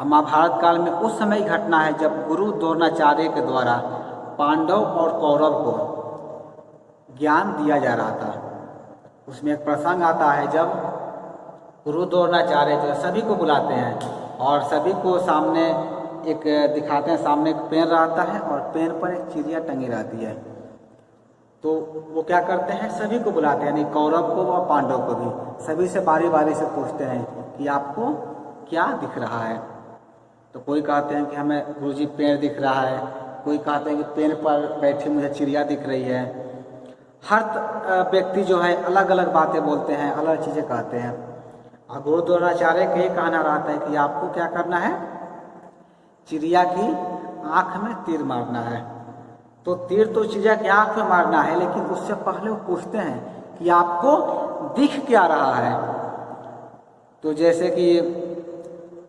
अब महाभारत काल में उस समय की घटना है जब गुरु द्रोणाचार्य के द्वारा पांडव और कौरव को ज्ञान दिया जा रहा था। उसमें एक प्रसंग आता है जब गुरु द्रोणाचार्य जो सभी को बुलाते हैं और सभी को सामने एक दिखाते हैं, सामने एक पेड़ रहता है और पेड़ पर एक चिड़िया टंगी रहती है। तो वो क्या करते हैं, सभी को बुलाते हैं, यानी कौरव को और पांडव को भी, सभी से बारी बारी से पूछते हैं कि आपको क्या दिख रहा है। तो कोई कहते हैं कि हमें गुरुजी पेड़ दिख रहा है, कोई कहते हैं कि पेड़ पर बैठी मुझे चिड़िया दिख रही है। हर व्यक्ति जो है अलग अलग बातें बोलते हैं, अलग चीज़ें कहते हैं। और गुरु द्रोणाचार्य का ये कहना रहता है कि आपको क्या करना है, चिड़िया की आँख में तीर मारना है। तो तीर तो चिड़िया की आँख में मारना है, लेकिन उससे पहले वो पूछते हैं कि आपको दिख क्या रहा है। तो जैसे कि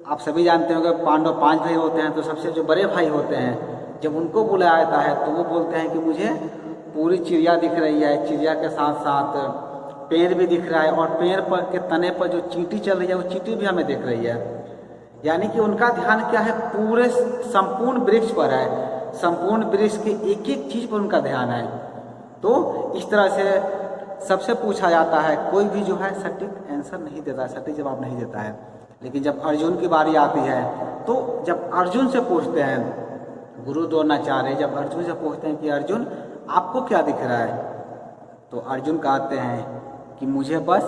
आप सभी जानते हो कि पांडव 5 भाई होते हैं, तो सबसे जो बड़े भाई होते हैं जब उनको बुलाया जाता है तो वो बोलते हैं कि मुझे पूरी चिड़िया दिख रही है, चिड़िया के साथ साथ पेड़ भी दिख रहा है और पेड़ पर के तने पर जो चींटी चल रही है वो चींटी भी हमें दिख रही है। यानी कि उनका ध्यान क्या है, पूरे संपूर्ण वृक्ष पर है, संपूर्ण वृक्ष के एक एक चीज़ पर उनका ध्यान है। तो इस तरह से सबसे पूछा जाता है, कोई भी जो है सटीक आंसर नहीं देता, सटीक जवाब नहीं देता है। लेकिन जब अर्जुन की बारी आती है तो जब अर्जुन से पूछते हैं, गुरु द्रोणाचार्य जब अर्जुन से पूछते हैं कि अर्जुन आपको क्या दिख रहा है, तो अर्जुन कहते हैं कि मुझे बस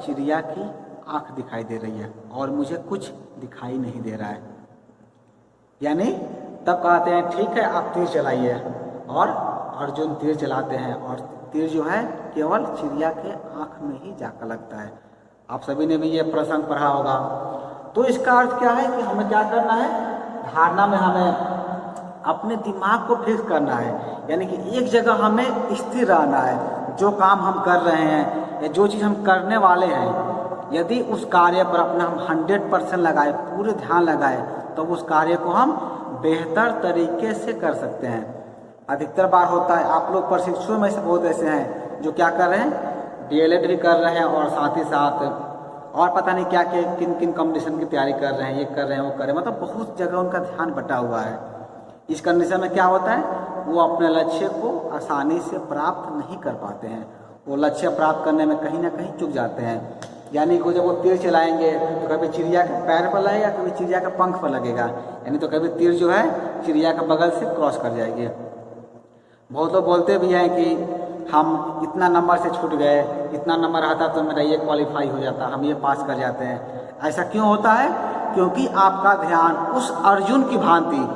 चिड़िया की आँख दिखाई दे रही है और मुझे कुछ दिखाई नहीं दे रहा है। यानी तब कहते हैं ठीक है आप तीर चलाइए, और अर्जुन तीर चलाते हैं और तीर जो है केवल चिड़िया के आँख में ही जाकर लगता है। आप सभी ने भी ये प्रसंग पढ़ा होगा। तो इसका अर्थ क्या है कि हमें क्या करना है, धारणा में हमें अपने दिमाग को फिक्स करना है, यानी कि एक जगह हमें स्थिर रहना है। जो काम हम कर रहे हैं या जो चीज़ हम करने वाले हैं, यदि उस कार्य पर अपना हम 100% लगाए, पूरे ध्यान लगाए, तो उस कार्य को हम बेहतर तरीके से कर सकते हैं। अधिकतर बार होता है, आप लोग प्रशिक्षु में से बहुत ऐसे हैं जो क्या कर रहे हैं, DLED भी कर रहे हैं और साथ ही साथ और पता नहीं क्या क्या किन किन कंपटीशन की तैयारी कर रहे हैं, ये कर रहे हैं वो कर रहे हैं, मतलब बहुत जगह उनका ध्यान बटा हुआ है। इस कंडीशन में क्या होता है, वो अपने लक्ष्य को आसानी से प्राप्त नहीं कर पाते हैं, वो लक्ष्य प्राप्त करने में कहीं ना कहीं चूक जाते हैं। यानी कि जब वो तीर चलाएंगे तो कभी चिड़िया के पैर पर लगेगा, कभी चिड़िया के पंख पर लगेगा, यानी तो कभी तीर जो है चिड़िया के बगल से क्रॉस कर जाएगी। बहुत लोग बोलते भी हैं कि हम इतना नंबर से छूट गए, इतना नंबर आता तो मेरा ये क्वालिफाई हो जाता, हम ये पास कर जाते हैं। ऐसा क्यों होता है, क्योंकि आपका ध्यान उस अर्जुन की भांति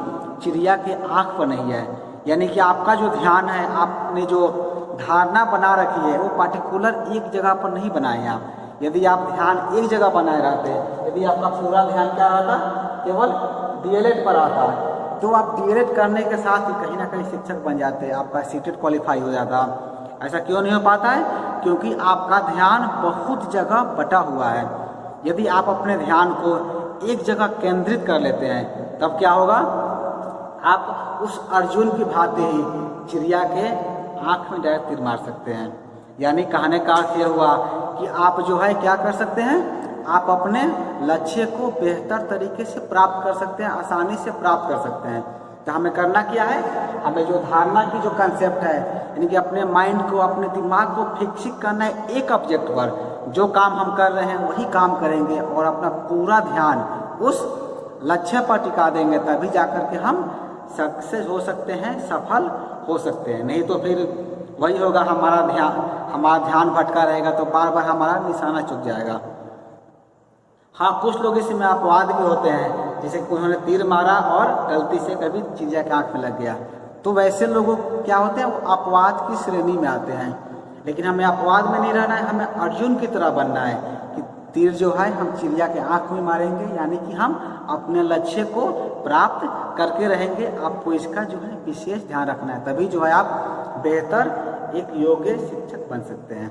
चिड़िया के आँख पर नहीं है। यानी कि आपका जो ध्यान है, आपने जो धारणा बना रखी है, वो पार्टिकुलर एक जगह पर नहीं बनाए आप। यदि आप ध्यान एक जगह बनाए रहते, यदि आपका पूरा ध्यान क्या रहता, केवल DLED पर आता, तो आप DLED करने के साथ ही कहीं ना कहीं शिक्षक बन जाते, आपका सीटेट क्वालिफाई हो जाता। ऐसा क्यों नहीं हो पाता है, क्योंकि आपका ध्यान बहुत जगह बटा हुआ है। यदि आप अपने ध्यान को एक जगह केंद्रित कर लेते हैं, तब क्या होगा, आप उस अर्जुन की भांति ही चिड़िया के आँख में डायरेक्ट तीर मार सकते हैं। यानी कहने का अर्थ यह हुआ कि आप जो है क्या कर सकते हैं, आप अपने लक्ष्य को बेहतर तरीके से प्राप्त कर सकते हैं, आसानी से प्राप्त कर सकते हैं। तो हमें करना क्या है, हमें जो धारणा की जो कंसेप्ट है, यानी कि अपने माइंड को, अपने दिमाग को फिक्सिंग करना है एक ऑब्जेक्ट पर। जो काम हम कर रहे हैं वही काम करेंगे और अपना पूरा ध्यान उस लक्ष्य पर टिका देंगे, तभी जाकर के हम सक्सेस हो सकते हैं, सफल हो सकते हैं। नहीं तो फिर वही होगा, हमारा ध्यान भटका रहेगा तो बार बार हमारा निशाना चूक जाएगा। हाँ, कुछ लोग इसमें अपवाद भी होते हैं, जैसे कि उन्होंने तीर मारा और गलती से कभी चिड़िया के आँख में लग गया, तो वैसे लोग क्या होते हैं, वो अपवाद की श्रेणी में आते हैं। लेकिन हमें अपवाद में नहीं रहना है, हमें अर्जुन की तरह बनना है कि तीर जो है हम चिड़िया के आँख में मारेंगे, यानी कि हम अपने लक्ष्य को प्राप्त करके रहेंगे। आपको इसका जो है विशेष ध्यान रखना है, तभी जो है आप बेहतर एक योग्य शिक्षक बन सकते हैं।